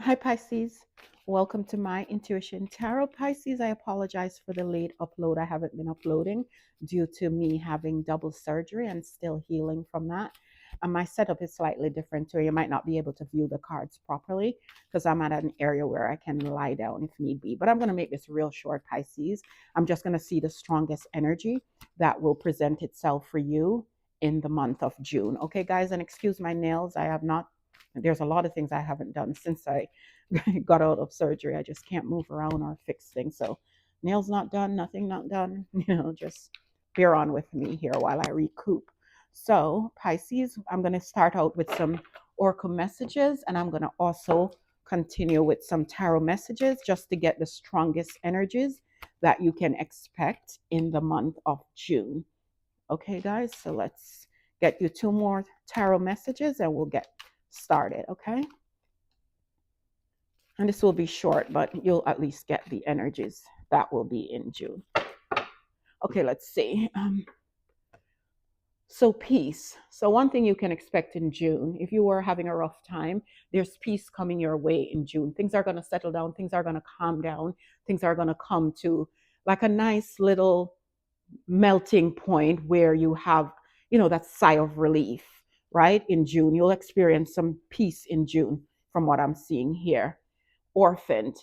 Hi, Pisces. Welcome to my Intuition Tarot. Pisces, I apologize for the late upload. I haven't been uploading due to me having double surgery and still healing from that. And my setup is slightly different too. You might not be able to view the cards properly because I'm at an area where I can lie down if need be. But I'm going to make this real short, Pisces. I'm just going to see the strongest energy that will present itself for you in the month of June. Okay, guys, and excuse my nails. I have not There's a lot of things I haven't done since I got out of surgery. I just can't move around or fix things. So nails not done, nothing not done. Just bear on with me here while I recoup. So Pisces, I'm going to start out with some oracle messages, and I'm going to also continue with some tarot messages just to get the strongest energies that you can expect in the month of June. Okay, guys, so let's get you two more tarot messages and we'll get started, okay? And this will be short, but you'll at least get the energies that will be in June. Okay, let's see. So peace. So one thing you can expect in June, if you were having a rough time, there's peace coming your way in June. Things are going to settle down. Things are going to calm down. Things are going to come to like a nice little melting point where you have, that sigh of relief, right? In June, you'll experience some peace in June from what I'm seeing here. Orphaned.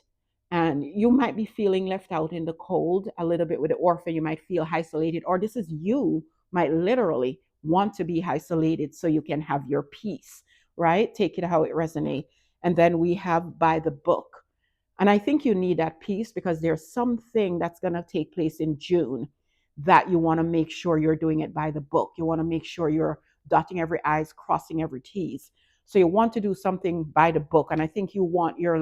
And you might be feeling left out in the cold a little bit with the orphan. You might feel isolated, or this is you might literally want to be isolated so you can have your peace, right? Take it how it resonates. And then we have by the book. And I think you need that peace because there's something that's going to take place in June that you want to make sure you're doing it by the book. You want to make sure you're dotting every I's, crossing every T's. So you want to do something by the book. And I think you want your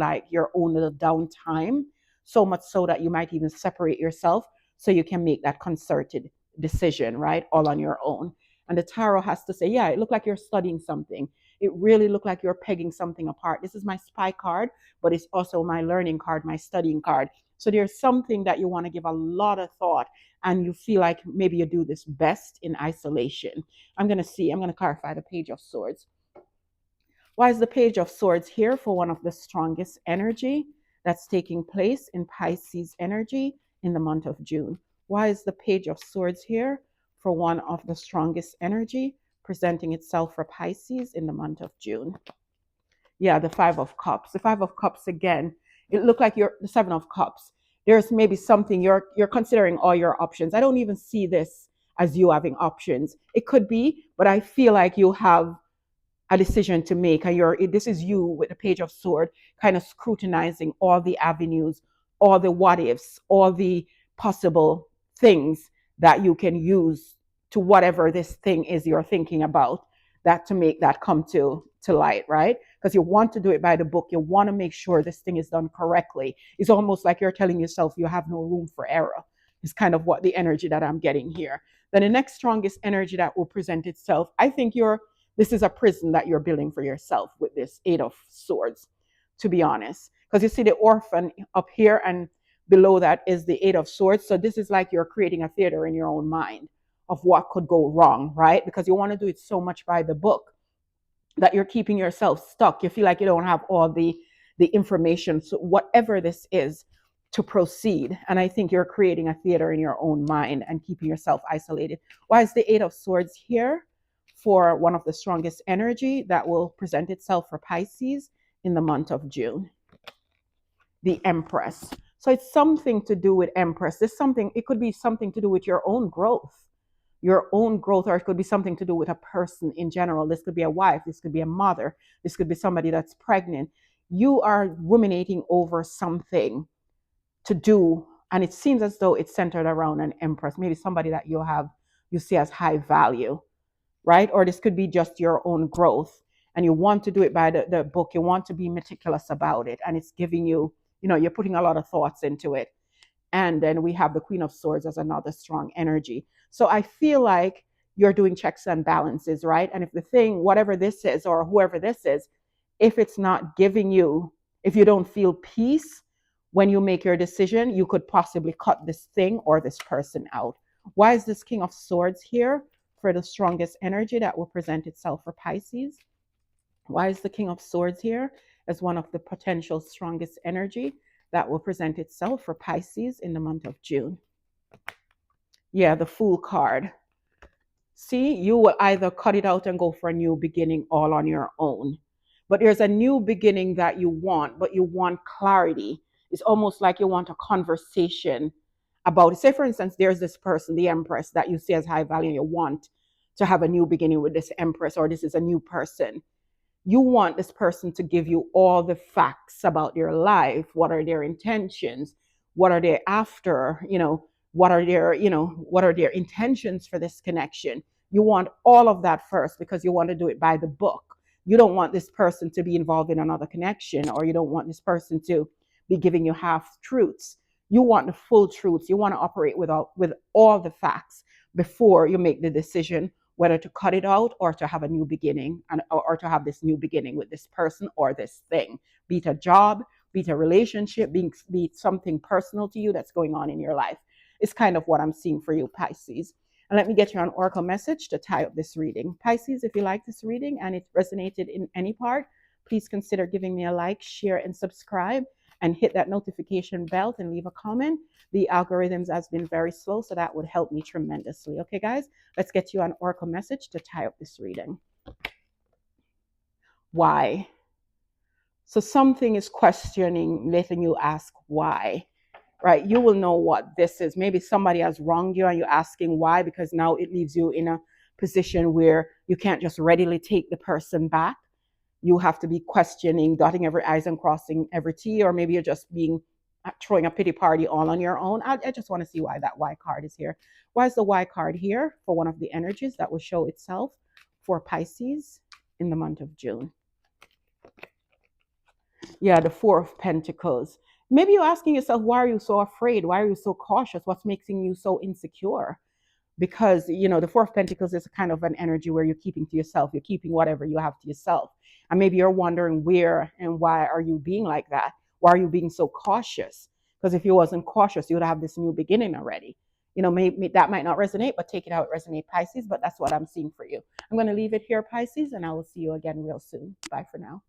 own little downtime, so much so that you might even separate yourself so you can make that concerted decision, right? All on your own. And the tarot has to say, yeah, it looked like you're studying something. It really looked like you're pegging something apart. This is my spy card, but it's also my learning card, my studying card. So there's something that you want to give a lot of thought, and you feel like maybe you do this best in isolation. I'm going to clarify the Page of Swords. Why is the Page of Swords here for one of the strongest energy that's taking place in Pisces energy in the month of June? Why is the Page of Swords here for one of the strongest energy presenting itself for Pisces in the month of June? Yeah, the Five of Cups. The Five of Cups again. It looked like you're the Seven of Cups. There's maybe something you're considering all your options. I don't even see this as you having options. It could be, but I feel like you have a decision to make, and this is you with the Page of Sword kind of scrutinizing all the avenues, all the what ifs, all the possible things that you can use to whatever this thing is you're thinking about, that to make that come to light, right? Because you want to do it by the book. You want to make sure this thing is done correctly. It's almost like you're telling yourself you have no room for error. It's kind of what the energy that I'm getting here. Then the next strongest energy that will present itself, I think this is a prison that you're building for yourself with this Eight of Swords, to be honest. Because you see the orphan up here, and below that is the Eight of Swords. So this is like you're creating a theater in your own mind of what could go wrong, right? Because you want to do it so much by the book that you're keeping yourself stuck. You feel like you don't have all the information. So whatever this is, to proceed. And I think you're creating a theater in your own mind and keeping yourself isolated. Why is the Eight of Swords here for one of the strongest energy that will present itself for Pisces in the month of June? The Empress. So it's something to do with Empress. It could be something to do with your own growth, or it could be something to do with a person in general. This could be a wife, this could be a mother, this could be somebody that's pregnant. You are ruminating over something to do, and it seems as though it's centered around an Empress, maybe somebody that you see as high value, right? Or this could be just your own growth, and you want to do it by the book. You want to be meticulous about it, and it's giving you, you're putting a lot of thoughts into it. And then we have the Queen of Swords as another strong energy. So I feel like you're doing checks and balances, right? And if the thing, whatever this is, or whoever this is, if it's not giving you, if you don't feel peace when you make your decision, you could possibly cut this thing or this person out. Why is this King of Swords here for the strongest energy that will present itself for Pisces? Why is the King of Swords here? as one of the potential strongest energy that will present itself for Pisces in the month of June. Yeah, the Fool card. See, you will either cut it out and go for a new beginning all on your own. But there's a new beginning that you want, but you want clarity. It's almost like you want a conversation about it. Say, for instance, there's this person, the Empress, that you see as high value. You want to have a new beginning with this Empress, or this is a new person. You want this person to give you all the facts about their life. What are their intentions? What are they after? What are their intentions for this connection? You want all of that first because you want to do it by the book. You don't want this person to be involved in another connection, or you don't want this person to be giving you half truths. You want the full truths. You want to operate with all the facts before you make the decision whether to cut it out or to have a new beginning, or to have this new beginning with this person or this thing, be it a job, be it a relationship, be it something personal to you that's going on in your life. It's kind of what I'm seeing for you, Pisces. And let me get you an oracle message to tie up this reading. Pisces, if you like this reading and it resonated in any part, please consider giving me a like, share, and subscribe, and hit that notification bell and leave a comment. The algorithms has been very slow, so that would help me tremendously. Okay, guys, let's get you an oracle message to tie up this reading. Why? So something is questioning, letting you ask why, right? You will know what this is. Maybe somebody has wronged you and you're asking why, because now it leaves you in a position where you can't just readily take the person back. You have to be questioning, dotting every I's and crossing every T, or maybe you're just throwing a pity party all on your own. I just want to see why that Y card is here. Why is the Y card here for one of the energies that will show itself for Pisces in the month of June? Yeah, the Four of Pentacles. Maybe you're asking yourself, why are you so afraid? Why are you so cautious? What's making you so insecure? Because, the Four of Pentacles is kind of an energy where you're keeping to yourself. You're keeping whatever you have to yourself. And maybe you're wondering where and why are you being like that? Why are you being so cautious? Because if you wasn't cautious, you would have this new beginning already. Maybe that might not resonate, but take it how it resonates, Pisces. But that's what I'm seeing for you. I'm going to leave it here, Pisces, and I will see you again real soon. Bye for now.